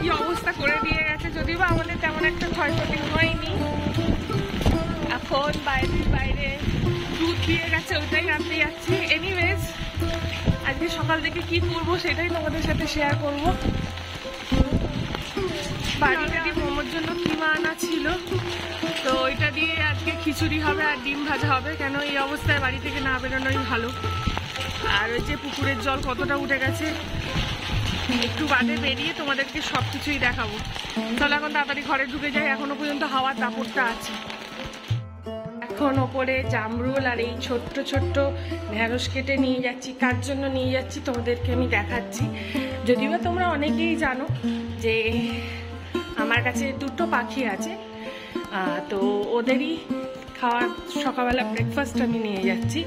কি অবস্থা করে দিয়ে গেছে। যদিও বা আমাদের তেমন একটা ক্ষয়ক্ষতি হয়নি। এখন বাইরে দুধ দিয়ে গেছে, ওইটাই আনতে যাচ্ছি। এনিওয়েজ, আজকে সকাল থেকে কি করবো সেটাই তোমাদের সাথে শেয়ার করব। বাড়িতে মোমোর জন্য কিমা আনা ছিল, তো ওইটা দিয়ে আজকে খিচুড়ি হবে আর ডিম ভাজা হবে। কেন এই অবস্থায় বাড়ি থেকে না বেরোনোই ভালো। আর ওই যে পুকুরের জল কতটা উঠে গেছে, একটু বাদে বেরিয়ে তোমাদেরকে সব কিছুই দেখাবো। চলো এখন তাড়াতাড়ি ঘরে ঢুকে যাই, এখনো পর্যন্ত হাওয়ার দাপটটা আছে। এখন ওপরে জামরুল আর এই ছোট্ট ছোট্ট ঢেঁড়স কেটে নিয়ে যাচ্ছি। কার জন্য নিয়ে যাচ্ছি তোমাদেরকে আমি দেখাচ্ছি। যদিও তোমরা অনেকেই জানো যে আমার কাছে দুটো পাখি আছে, তো ওদেরই খাওয়ার সকালবেলা ব্রেকফাস্ট আমি নিয়ে যাচ্ছি।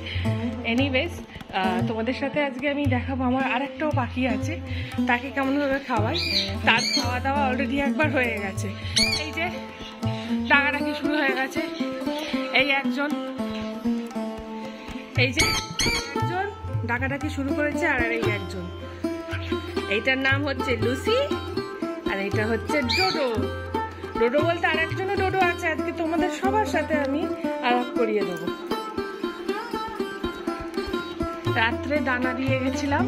এনিওয়েজ, তোমাদের সাথে আজকে আমি দেখাবো আমার আরেকটাও পাখি আছে, তাকে কেমনভাবে খাওয়াই। তার খাওয়া দাওয়া অলরেডি একবার হয়ে গেছে। এই যে ডাকাডাকি শুরু হয়ে গেছে। এই একজন ডাকাডাকি শুরু করেছে, আর এই একজন, এইটার নাম হচ্ছে লুসি আর এইটা হচ্ছে ডোডো। ডোডো বলতে আর একজনও ডোডো আছে, আজকে তোমাদের সবার সাথে আমি আলাপ করিয়ে দেবো। রাত্রে দানা দিয়ে গেছিলাম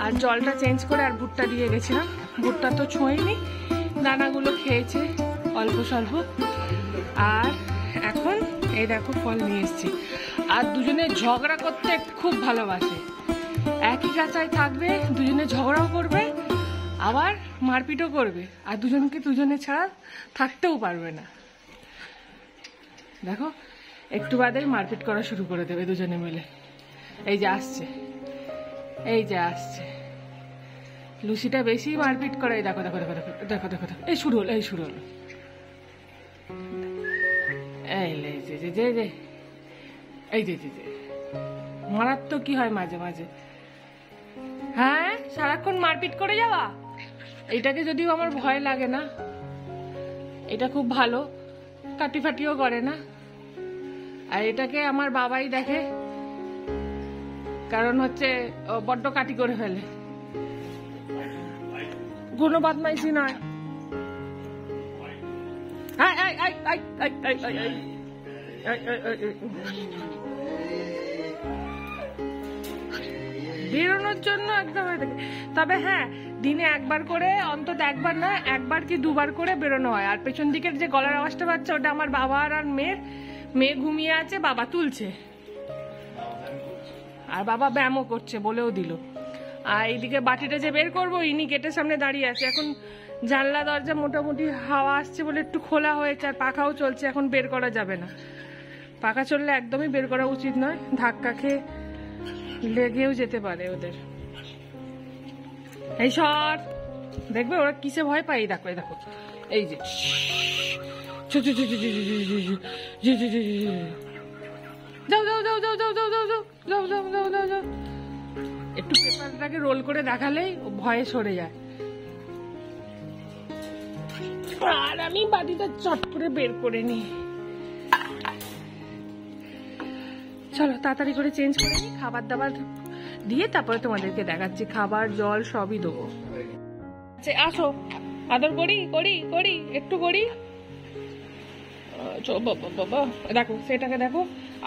আর জলটা চেঞ্জ করে আর ভুট্টা দিয়ে গেছিলাম। ভুট্টা তো ছোঁয়নি, দানাগুলো খেয়েছে অল্প স্বল্প। আর এখন এই দেখো ফল নিয়ে এসেছি। আর দুজনে ঝগড়া করতে খুব ভালোবাসে। একই কাঁচায় থাকবে, দুজনে ঝগড়াও করবে আবার মারপিটও করবে, আর দুজনে ছাড়া থাকতেও পারবে না। দেখো একটু বাদে মারপিট করা শুরু করে দেবে দুজনে মিলে। এই যে আসছে লুসিটা বেশি মারপিট করে। দেখো দেখো দেখো দেখো দেখো দেখো দেখো, এই শুরু হলো এই যে মারাত্মক কি হয় মাঝে মাঝে। হ্যাঁ, সারাক্ষণ মারপিট করে যাওয়া, এইটাকে যদিও আমার ভয় লাগে না। এটা খুব ভালো, কাটিফাটিও করে না। আর এটাকে আমার বাবাই দেখে, কারণ হচ্ছে বড্ড কাটি করে ফেলে। কোনো বদমাইশি নয়। বেরোনোর জন্য একদম। তবে হ্যাঁ, দিনে একবার করে, অন্তত একবার না, একবার কি দুবার করে বেরোনো হয়। আর পেছন দিকের যে গলার আওয়াজটা পাচ্ছে, ওটা আমার বাবা আর মেয়ে ঘুমিয়ে আছে, বাবা তুলছে। আর বাবা ব্যায়ামও করছে বলেও দিল। আর এইদিকে বাটিটা যে বের করবো, ইনি গেটের সামনে দাঁড়িয়ে আছে। এখন জানলা দরজা মোটামুটি হাওয়া আসছে বলে একটু খোলা হয়েছে, আর পাখাও চলছে, এখন বের করা যাবে না। পাখা চললে একদমই বের করা উচিত নয়, ধাক্কা খেয়ে লেগেও যেতে পারে ওদের। এই সর, দেখবে ওরা কিসে ভয় পায়। দেখো দেখো, এই যে যাও যাও যাও যাও যাও যাও যাও যাও যাও যাও যাও যাও। একটু পেপারটাকে রোল করে দেখালেই ভয়ে সরে যায়। আর আমি বাটিটা চট করে বের করে নিই। চলো তাড়াতাড়ি করে চেঞ্জ করে নিই, খাবার দাবার দিয়ে তারপরে তোমাদেরকে দেখাচ্ছি। খাবার জল সবই দেবো। আসো, আদর করি করি করি একটু করি। বাবা দেখো, সেটাকে দেখো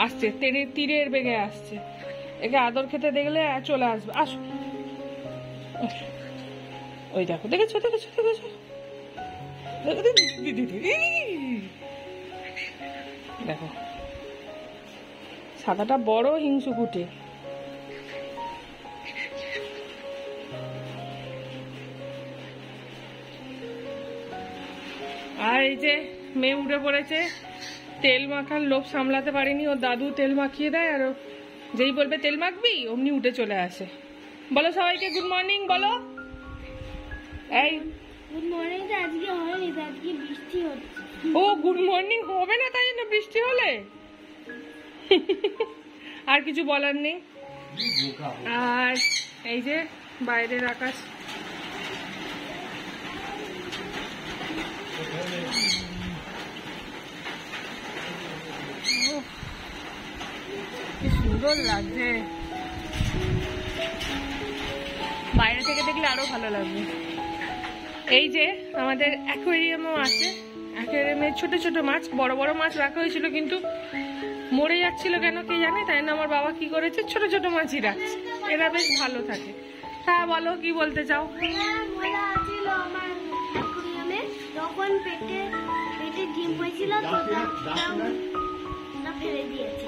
আসছে, তীরের বেগে আসছে। একে আদর খেতে দেখলে চলে আসবে। আসো, ওই দেখো, দেখেছো দেখেছো দেখেছো, দেখো সাদাটা বড় হিংসু ফুটে। আর এই যে মেয়ে উঠে পড়েছে, তেল মাখার লোভ সামলাতে পারেনি, ওর দাদু তেল মাখিয়ে দেয়, আর যেই বলবে তেল মাখবি অমনি উঠে চলে আসে। বলো সবাইকে গুড মর্নিং বলো। এই গুড মর্নিং তো আজকে হয়নি, আজকে বৃষ্টি হচ্ছে। ও গুড মর্নিং হবে না, তাই জন্য বৃষ্টি হলে আর কিছু বলার নেই। আর এই যে বাইরের আকাশ, কি সুন্দর লাগছে। বাইরে থেকে দেখলে আরো ভালো লাগবে। এই যে আমাদের অ্যাকোয়ারিয়ামও আছে, অ্যাকোয়ারিয়ামে ছোট ছোট মাছ, বড় বড় মাছ রাখা হয়েছিল কিন্তু মরে যাচ্ছিল কেন কে জানে, তাই না আমার বাবা কি করেছে ছোট ছোট মাছই রাখছে, এরা বেশ ভালো থাকে। হ্যাঁ বলো, কি বলতে চাও? মজা ছিল আমার অ্যাকুরিয়ামে, তখন পেটে ডিম হয়েছিল তো ফেলে দিয়েছে।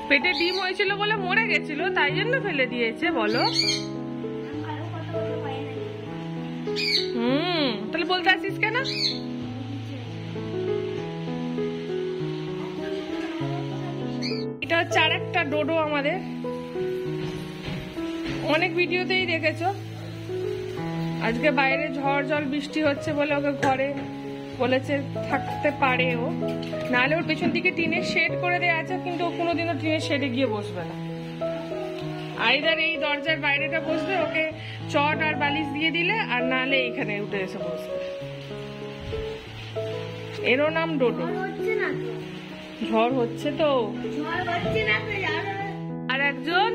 পেটে ডিম হয়েছিল বলে মরে গেছিল, তাই জন্য ফেলে দিয়েছে বলো? তাহলে বলতে আসিস কেন? এটা হচ্ছে আর একটা ডোডো আমাদের, অনেক ভিডিওতেই দেখেছো। আজকে বাইরে ঝড় জল বৃষ্টি হচ্ছে বলে ওকে ঘরে বলেছে থাকতে পারে ও, নাহলে ওর পেছন দিকে টিনের শেড করে দেওয়া আছে, কিন্তু ও কোনোদিনও টিনের শেডে গিয়ে বসবে না। আইদার এই দরজার বাইরেটা বসবে, ওকে চট আর বালিশ দিয়ে দিলে, আর নাহলে এখানে উঠে এসে বসবে। এরও নাম ডোডো। ঝড় হচ্ছে তো। আর একজন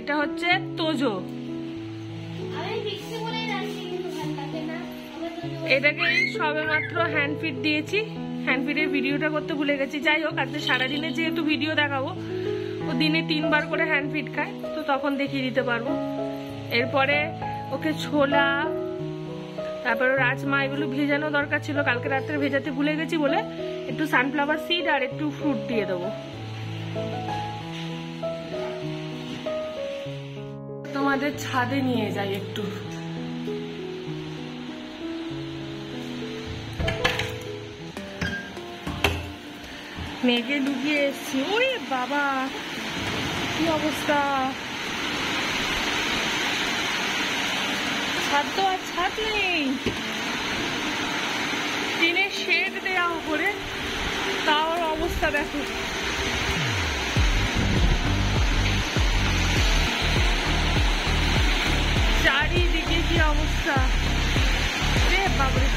এটা হচ্ছে তোজো। এটাকে সবে মাত্র হ্যান্ড ফিড দিয়েছি, হ্যান্ড ফিডের ভিডিওটা করতে ভুলে গেছি। যাই হোক, আজকে সারাদিনে যেহেতু ভিডিও দেখাবো, ও দিনে 3 বার করে হ্যান্ড ফিড খায়, তো তখন দেখিয়ে দিতে পারবো। এরপরে ওকে ছোলা, তারপরে রাজমা, এগুলো ভেজানো দরকার ছিল, কালকে রাত্রে ভেজাতে ভুলে গেছি বলে একটু সানফ্লাওয়ার সিড আর একটু ফ্রুট দিয়ে দেবো। তোমাদের ছাদে নিয়ে যাই একটু। মেঘে লুকিয়ে এসছি। ওরে বাবা, কি অবস্থা! ছাদ তো আর ছাদ নেই, টিনের শেড দেওয়া উপরে, তাও অবস্থা দেখো। চারিদিকে কি অবস্থা রে বাবরে!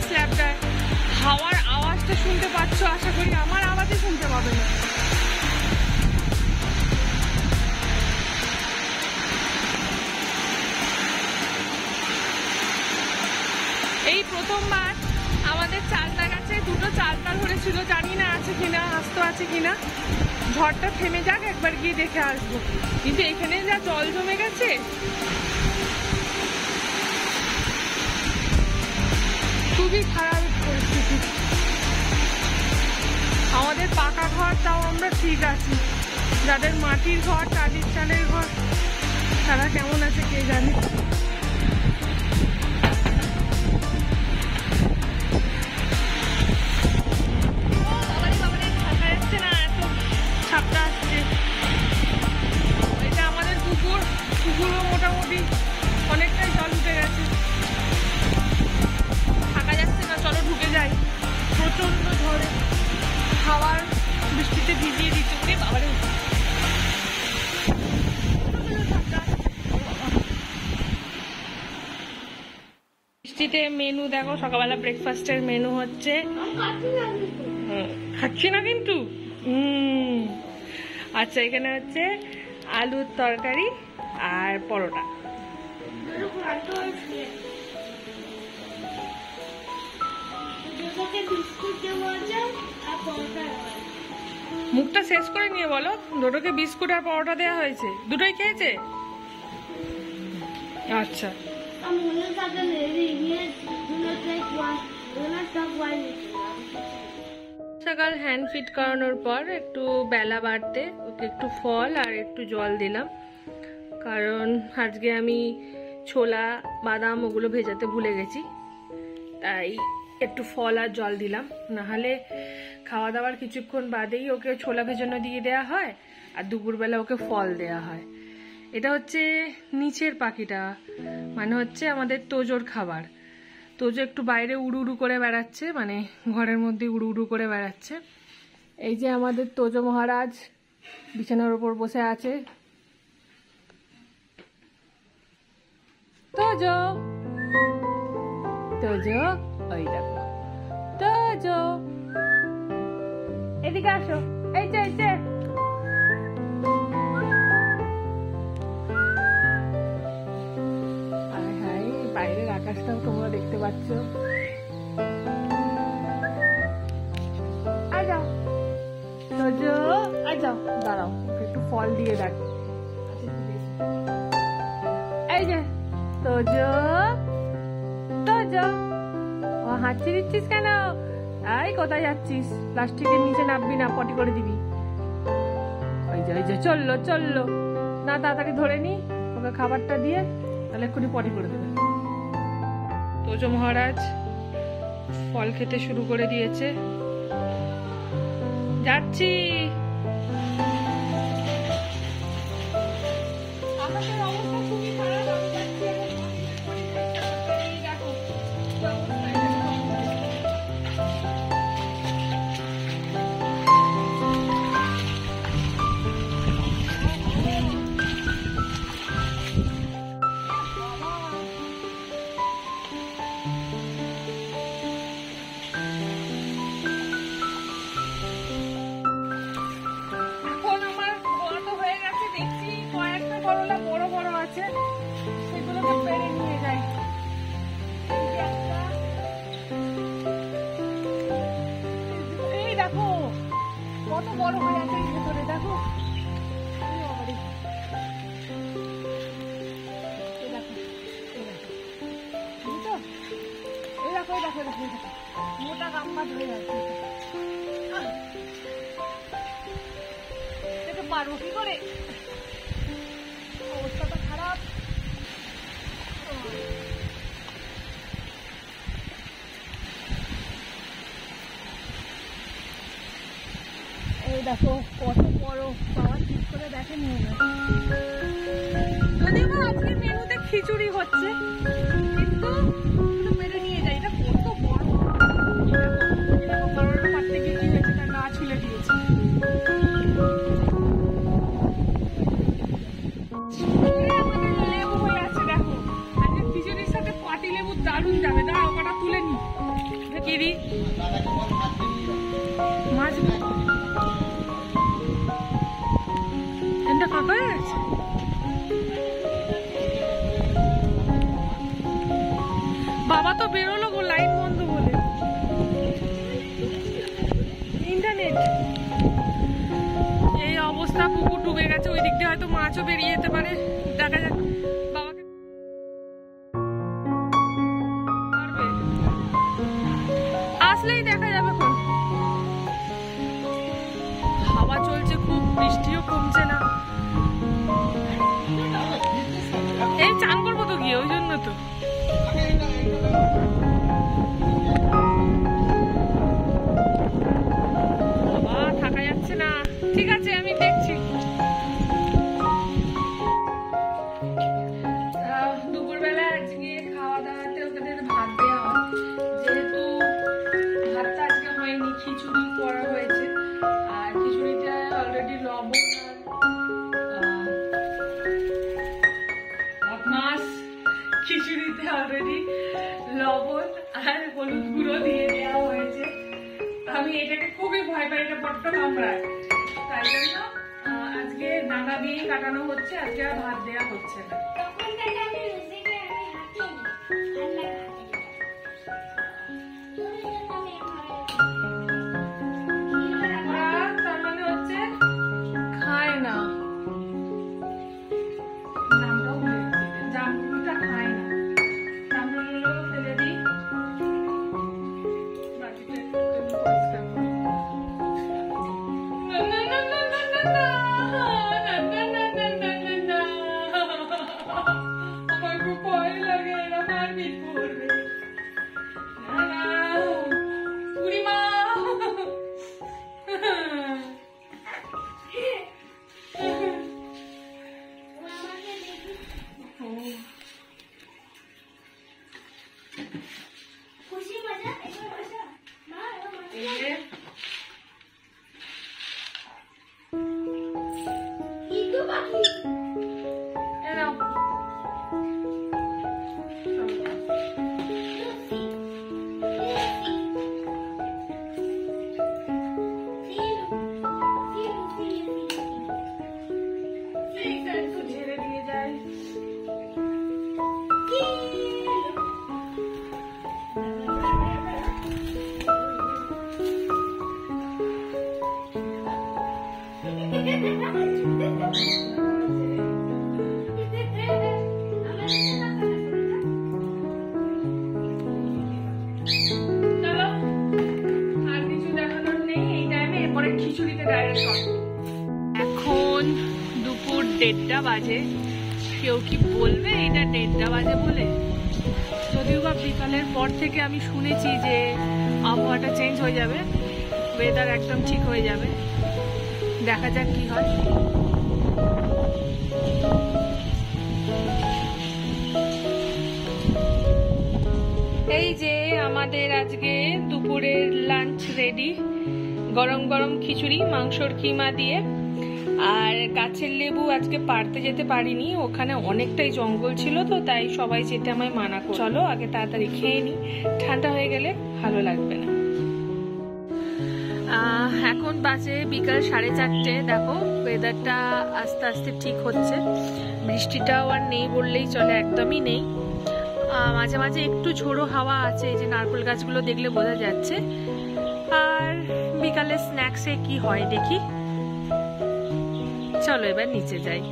স্ল্যাবটায় হাওয়ার আওয়াজটা শুনতে পাচ্ছ, আশা করি আমার আওয়াজই শুনতে পাবে না। এই প্রথমবার আমাদের চালতা গাছে 2টো চালতা ধরেছিল, জানি না আছে কিনা, আস্ত আছে কিনা। ঝড়টা থেমে যাক, একবার গিয়ে দেখে আসবো। কিন্তু এখানে যা জল জমে গেছে, খুবই খারাপ পরিস্থিতি। আমাদের পাকা ঘর তাও আমরা ঠিক আছি, যাদের মাটির ঘর, টালির চালের ঘর, তারা কেমন আছে কে জানে। থাকা যাচ্ছে না, এত ছাপটা আসছে। এটা আমাদের পুকুরও মোটামুটি অনেকটাই জল উঠে গেছে, থাকা যাচ্ছে না। চলো ঢুকে যাই। প্রচন্ড ঝড়ে হাওয়ার বৃষ্টিতে ভিজিয়ে দিচ্ছে। ওরে বাবারে, বৃষ্টিতে মেনু দেখো, সকালবেলা ব্রেকফাস্টের মেনু হচ্ছে, খাচ্ছি না কিন্তু। আচ্ছা, এখানে হচ্ছে আলুর তরকারি আর পরোটা। মুখটা শেষ করে নিয়ে বলো, ডোডোকে বিস্কুট আর পরোটা দেওয়া হয়েছে, দুটোই খেয়েছে? আচ্ছা, সকাল হ্যান্ড ফিট করানোর পর একটু বেলা বাড়তে ওকে একটু ফল আর একটু জল দিলাম, কারণ আজকে আমি ছোলা বাদাম ওগুলো ভেজাতে ভুলে গেছি, তাই একটু ফল আর জল দিলাম। নাহলে খাওয়া দাওয়ার কিছুক্ষণ বাদেই ওকে ছোলা ভেজানো দিয়ে দেওয়া হয়, আর দুপুরবেলা ওকে ফল দেওয়া হয়। এটা হচ্ছে নিচের পাখিটা, মানে হচ্ছে আমাদের তোজোর খাবার। তোজো একটু বাইরে উড়ু উড়ু করে বেড়াচ্ছে, মানে ঘরের মধ্যে উড়ু উড়ু করে বেড়াচ্ছে। এই যে আমাদের তোজো মহারাজ বিছানার উপর বসে আছে, তোজো তোজো, ওই দেখো তোজো, এদিকে আসো, এই যে এই যে। বাইরের আকাশটাও তোমরা দেখতে পাচ্ছ। যাও তোজো, যাও, দাঁড়াও একটু ফল দিয়ে দেখ। এই যে তোজো তোজো, ও হাঁচি দিচ্ছিস কেন? এই কোথায় যাচ্ছিস? প্লাস্টিকের নিচে নামবি না, পটি করে দিবি। ওই যে চললো চললো না, তাড়াতাড়ি ধরে নি, ওকে খাবারটা দিয়ে, তাহলে এক্ষুনি পটি করে দেবে। তোজো মহারাজ ফল খেতে শুরু করে দিয়েছে। যাচ্ছি। আকাশের অবস্থা খুবই খারাপ, আমি যাচ্ছি এখন। এই দেখো কি অবস্থা, এই দেখো। এখন আমার বড় তো হয়ে গেছে, দেখছি কয়েকটা করলা বড় বড় আছে, সেগুলোকে পেরে নিয়ে যাই। এই দেখো কত বড় হয়ে আছে এই ভেতরে, দেখো। মোটা গাম্বা ধরে আছে, পারবো কি করে? অবস্থাটা খারাপ। এই দেখো কত বড়, বাবা ঠিক করে দেখেনি। যদিও বা আজকে মেনুতে খিচুড়ি হচ্ছে, কিন্তু মেরে নিয়ে যাই। এটা কত বড়, করোনা পারতে গিয়ে কি হয়েছে, তার গা ছুলে দিয়েছে। লেবু হয়ে আছে দেখো, আজকে খিচুড়ির সাথে পাতি লেবু দারুণ যাবে। দাঁড়াও ওটা তুলে নি, কি দি মাছ এটা কাকা আছে। বাবা তো বেরোলো গো, লাইন বন্ধ বলে। ইন্টারনেট এই অবস্থা, পুকুর ডুবে গেছে, ওই দিক দিয়ে হয়তো মাছও বেরিয়ে যেতে পারে। দেখা যাক বাবাকে আসলেই দেখা যাবে। এখন হাওয়া চলছে খুব, বৃষ্টিও কমছে না। এই চান করবো তো গিয়ে, ওই জন্য তো। বাবা থাকা যাচ্ছে না। ঠিক আছে আমি দেখছি। দুপুরবেলা আজকে খাওয়া দাওয়াতে ওদের ভাত দেওয়া হয়, যেহেতু ভাতটা আজকে হয়নি, খিচুড়ি করা হয়েছে। আর খিচুড়িটা অলরেডি লবণ আর মাছ, খিচুড়িতে অলরেডি লবণ আর হলুদ গুঁড়ো দিয়ে দেওয়া হয়েছে। আমি এটাকে খুবই ভয় পাই, এটা বড্ড কামড়ায়, তাই জন্য আজকে ডাঁটা দিয়েই কাটানো হচ্ছে, আজকে আর ভাত দেওয়া হচ্ছে না। তার মানে হচ্ছে খায় না, জামরুলটা খায় না, জামরুলগুলো ফেলে দিই। বাটিতে পরিষ্কার করে। আমার খুব ভয় লাগে, এরা মারপিট করবে। বুড়িমা খুশি মজা এবার বসা মা, ইদু পাখি। 1:30 বাজে। কেউ কি বলবে এটা 1:30 বাজে বলে? যদিও বা বিকালের পর থেকে আমি শুনেছি যে আবহাওয়াটা চেঞ্জ হয়ে যাবে, ওয়েদার একদম ঠিক হয়ে যাবে। দেখা যাক কি হয়। এই যে আমাদের আজকে দুপুরের লাঞ্চ রেডি। গরম গরম খিচুড়ি মাংসর কিমা দিয়ে, আর গাছের লেবু আজকে পাড়তে যেতে পারিনি, ওখানে অনেকটাই জঙ্গল ছিল তো, তাই সবাই যেতে আমায় মানা করে। চলো আগে তাড়াতাড়ি খেয়ে নি, ঠান্ডা হয়ে গেলে ভালো লাগবে না। এখন বাজে বিকাল 4:30। দেখো ওয়েদারটা আস্তে আস্তে ঠিক হচ্ছে, বৃষ্টিটাও আর নেই বললেই চলে, একদমই নেই। মাঝে মাঝে একটু ঝোড়ো হাওয়া আছে, এই যে নারকেল গাছগুলো দেখলে বোঝা যাচ্ছে। আর বিকালে স্ন্যাক্সে কি হয় দেখি। চলো এবার নিচে যাই।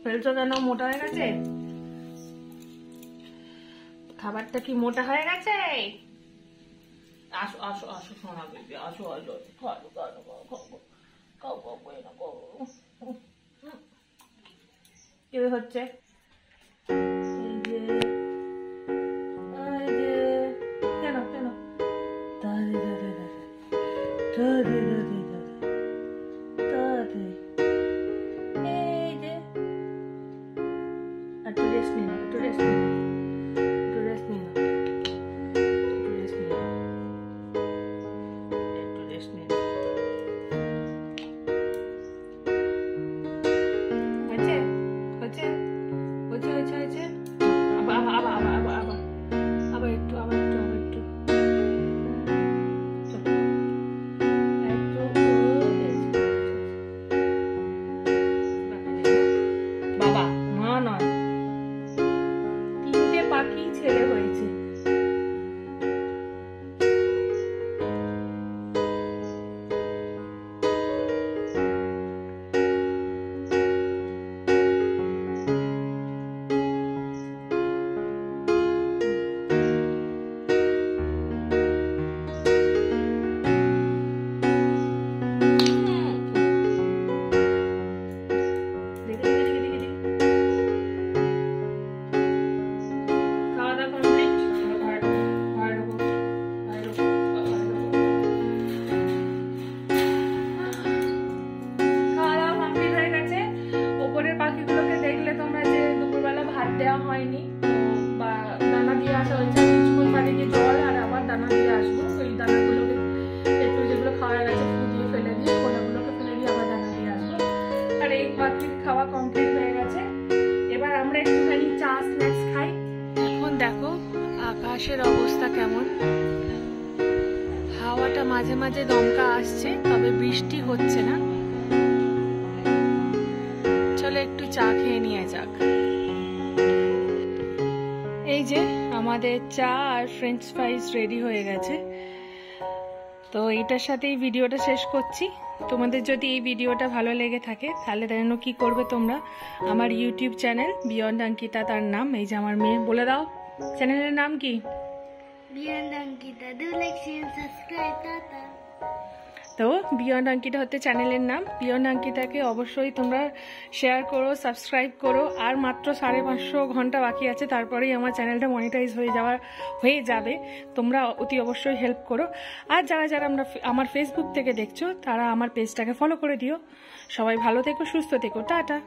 ফেলছো কেন? মোটা হয়ে গেছে খাবারটা? কি মোটা হয়ে গেছে? আসো আসো আসো সোনা বেবি, আসো আসো, কি হচ্ছে? কেন কেন একটু রেস্ট নিয়ে নাও, একটু রেস্ট নিয়ে নাও, একটু রেস্ট নিয়ে নাও, একটু রেস্ট নিয়ে নাও, একটু রেস্ট নিয়ে নাও। হয়েছে হয়েছে হয়েছে হয়েছে হয়েছে। আবার আবার আবার আবার আবার আবার আবার একটু আবার একটু আবার একটু বাবা মা নয়, 3টে পাখি ছেলে হয়েছে। দেওয়া হয়নি, বা দানা দিয়ে আসা হয়েছে। স্কুল বাড়ি গিয়ে জল আর আবার দানা দিয়ে আসবো। ওই দানাগুলোকে একটু যেগুলো খাওয়া গেছে ফুটিয়ে ফেলে দিয়ে, খোলাগুলোকে ফেলে দিয়ে আবার দানা দিয়ে আসবো। আর এই পাখির খাওয়া কমপ্লিট হয়ে গেছে। এবার আমরা একটুখানি চা স্ন্যাক্স খাই। এখন দেখো আকাশের অবস্থা কেমন, হাওয়াটা মাঝে মাঝে দমকা আসছে, তবে বৃষ্টি হচ্ছে না। চলো একটু চা খেয়ে নিয়ে যাক। এই যে আমাদের চা আর ফ্রেঞ্চ ফ্রাইজ রেডি হয়ে গেছে। তো এইটার সাথেই ভিডিওটা শেষ করছি। তোমাদের যদি এই ভিডিওটা ভালো লেগে থাকে তাহলে জানো কি করবে তোমরা, আমার ইউটিউব চ্যানেল বিয়ন্ড অঙ্কিতা, তার নাম। এই যে আমার মেয়ে, বলে দাও চ্যানেলের নাম কি? Beyond Ankita. Do like, share, subscribe. Tata. তো বিয়ন্ড অঙ্কিতা হচ্ছে চ্যানেলের নাম। বিয়ন্ড অঙ্কিতাকে অবশ্যই তোমরা শেয়ার করো, সাবস্ক্রাইব করো। আর মাত্র 550 ঘন্টা বাকি আছে, তারপরেই আমার চ্যানেলটা মনিটাইজ হয়ে যাবে। তোমরা অতি অবশ্যই হেল্প করো। আর যারা যারা আমার ফেসবুক থেকে দেখছো তারা আমার পেজটাকে ফলো করে দিও। সবাই ভালো থেকো, সুস্থ থেকো, টাটা।